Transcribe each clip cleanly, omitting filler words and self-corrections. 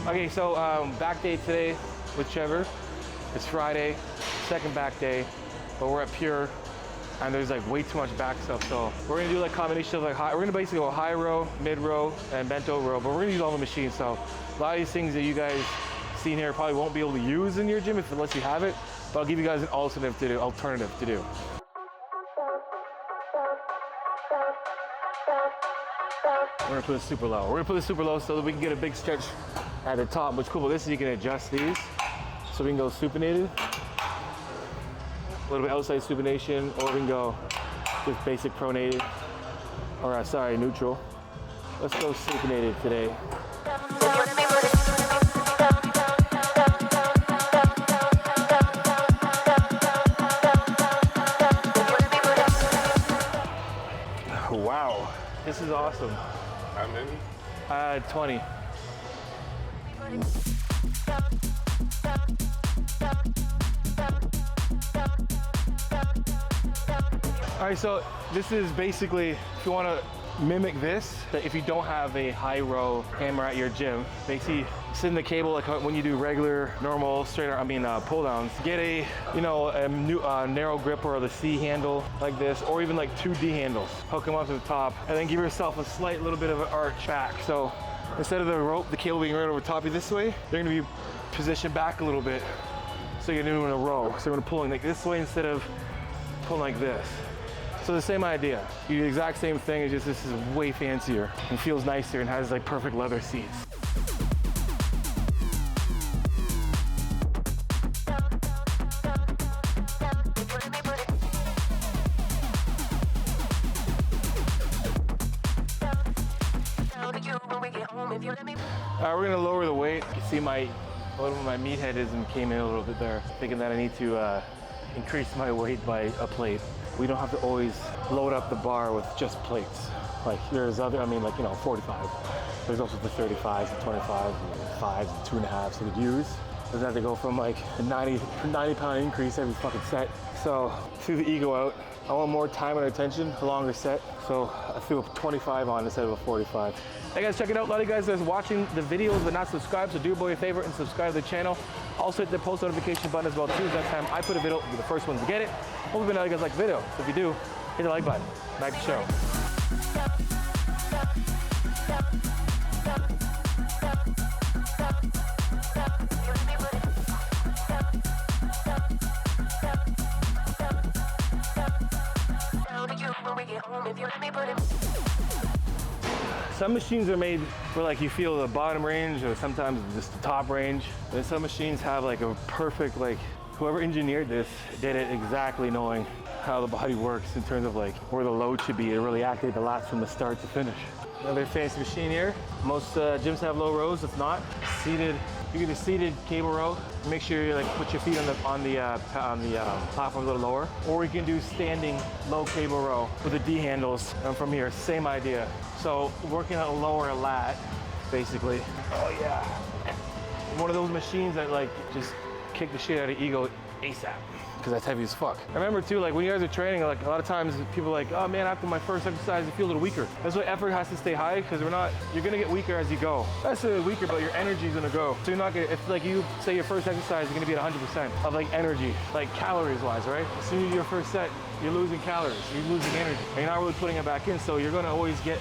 Okay, so back day today with Trevor. It's Friday, second back day, but we're at Pure, and there's like way too much back stuff. So we're gonna do like combination of like we're gonna basically go high row, mid row, and bent over row, but we're gonna use all the machines. So a lot of these things that you guys seen here probably won't be able to use in your gym unless you have it, but I'll give you guys an alternative to do. We're gonna put it super low. We're gonna put it super low so that we can get a big stretch at the top. What's cool about this is you can adjust these. So we can go supinated, a little bit outside supination, or we can go just basic pronated, or sorry, neutral. Let's go supinated today. Wow, this is awesome. How many? 20. All right, so this is basically, if you want to mimic this, that if you don't have a high row hammer at your gym, basically send the cable like when you do regular, normal, straight, pull downs. Get a, a narrow grip or the C handle like this, or even like 2 D handles. Hook them up to the top, and then give yourself a slight little bit of an arch back. So instead of the rope, the cable being right over top of you this way, they're gonna be positioned back a little bit. So you're doing a row. So you're gonna pulling like this way instead of pulling like this. So the same idea. You do the exact same thing, it's just this is way fancier and feels nicer and has like perfect leather seats. We're gonna lower the weight. You see a little of my meatheadism came in a little bit there. Thinking that I need to increase my weight by a plate. We don't have to always load up the bar with just plates. Like there's other, 45. There's also the 35s and 25s and 5s and 2.5s you could use. Doesn't have to go from like a 90 pound increase every fucking set. So threw the ego out. I want more time and attention, a longer set. So I threw a 25 on instead of a 45. Hey guys, check it out. A lot of you guys are watching the videos but not subscribed, so do a boy a favor and subscribe to the channel. Also hit the post notification button as well too. Next time I put a video, you'll be the first ones to get it. Hopefully you guys like the video. So if you do, hit the like button. Back to the show. Some machines are made for like you feel the bottom range or sometimes just the top range. And some machines have like a perfect, like whoever engineered this did it exactly knowing how the body works in terms of like where the load should be to really activate the lats from the start to finish. Another fancy machine here. Most gyms have low rows. If not, seated. You get a seated cable row. Make sure you like put your feet on the platform a little lower. Or you can do standing low cable row with the D handles. And from here, same idea. So working at a lower lat, basically. Oh yeah. One of those machines that like just kick the shit out of ego ASAP. Because that's heavy as fuck. I remember too, like when you guys are training, like a lot of times people are like, oh man, after my first exercise, I feel a little weaker. That's why effort has to stay high, because you're gonna get weaker as you go. That's weaker, but your energy's gonna go. So you're not gonna, if like you say your first exercise, you're gonna be at 100% of like energy, like calories wise, right? As soon as you do your first set, you're losing calories, you're losing energy, and you're not really putting it back in. So you're gonna always you're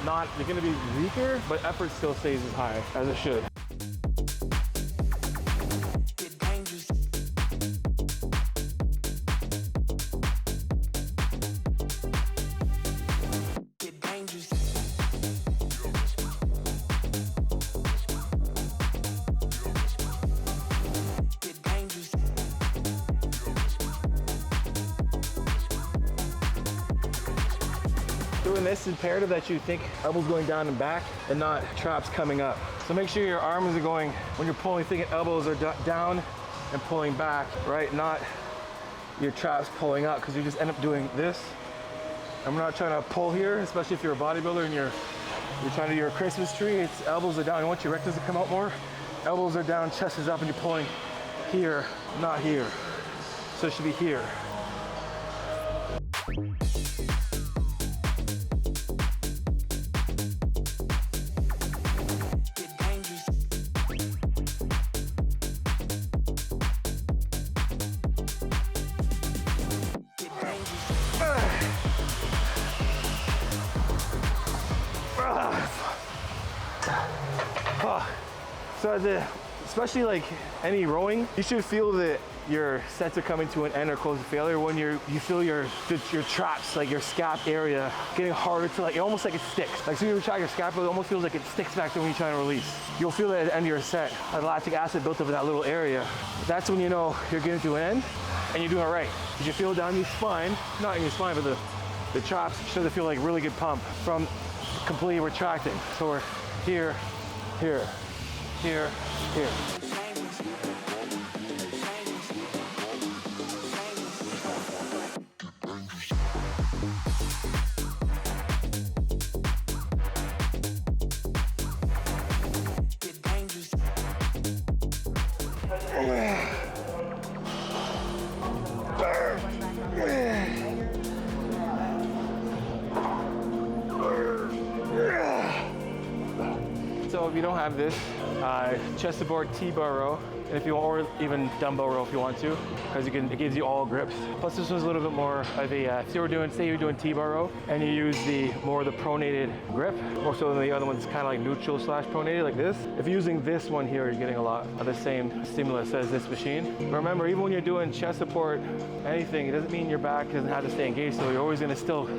gonna be weaker, but effort still stays as high as it should. Doing this is imperative that you think elbows going down and back and not traps coming up. So make sure your arms are going, when you're pulling, thinking elbows are down and pulling back, right? Not your traps pulling up, because you just end up doing this. And we're not trying to pull here, especially if you're a bodybuilder and you're trying to do your Christmas tree. It's elbows are down. You want your rectors to come out more. Elbows are down, chest is up, and you're pulling here, not here. So it should be here. So especially like any rowing, you should feel that your sets are coming to an end or close to failure when you feel your traps, like your scap area, getting harder to like, almost like it sticks. Like so you try your scapula, it almost feels like it sticks back there when you try to release. You'll feel that at the end of your set, lactic acid built up in that little area. That's when you know you're getting to an end and you're doing it right. Because you feel down your spine, not in your spine, but the traps start to feel like really good pump from completely retracting. So we're here, here, here, here. So if you don't have this, chest support T-bar row, and if you want, or even dumbbell row if you want to, because it gives you all grips. Plus this one's a little bit more of a, if you were doing, say you're doing T-bar row, and you use the pronated grip, more so than the other one's kind of like neutral / pronated like this. If you're using this one here, you're getting a lot of the same stimulus as this machine. Remember, even when you're doing chest support, anything, it doesn't mean your back doesn't have to stay engaged, so you're always gonna still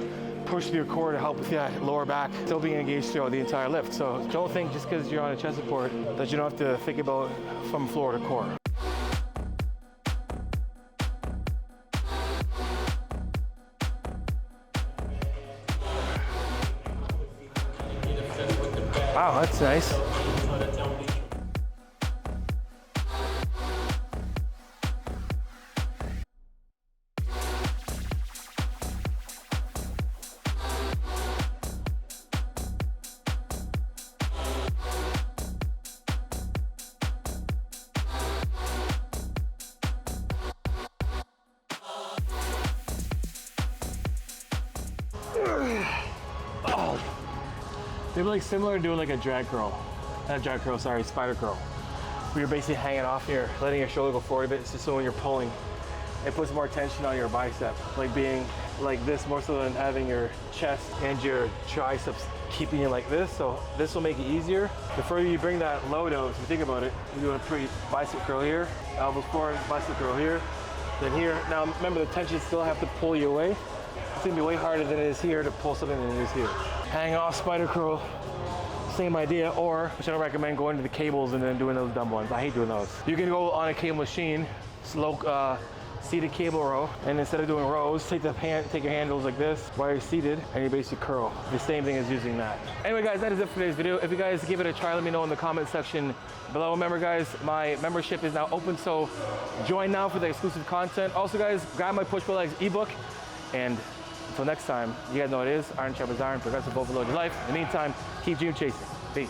push through your core to help with that lower back still being engaged throughout the entire lift. So don't think just because you're on a chest support that you don't have to think about from floor to core. Wow, that's nice. Oh. They're like similar to doing like a drag curl. Not drag curl, sorry, spider curl. Where you're basically hanging off here, letting your shoulder go forward a bit, just so when you're pulling, it puts more tension on your bicep. Like being like this more so than having your chest and your triceps keeping it like this. So this will make it easier. The further you bring that load out, if you think about it, you're doing a pretty bicep curl here, elbows forward, bicep curl here, then here. Now remember, the tension still have to pull you away. It's gonna be way harder than it is here to pull something than it is here. Hang off spider curl, same idea, or, which I don't recommend, going to the cables and then doing those dumb ones. I hate doing those. You can go on a cable machine, slow, seated cable row, and instead of doing rows, take your handles like this while you're seated, and you basically curl. The same thing as using that. Anyway guys, that is it for today's video. If you guys give it a try, let me know in the comment section below. Remember guys, my membership is now open, so join now for the exclusive content. Also guys, grab my Push Pull Legs ebook, and until next time, you guys know what it is. Iron sharpens iron, progressive overload your life. In the meantime, keep dream chasing. Peace.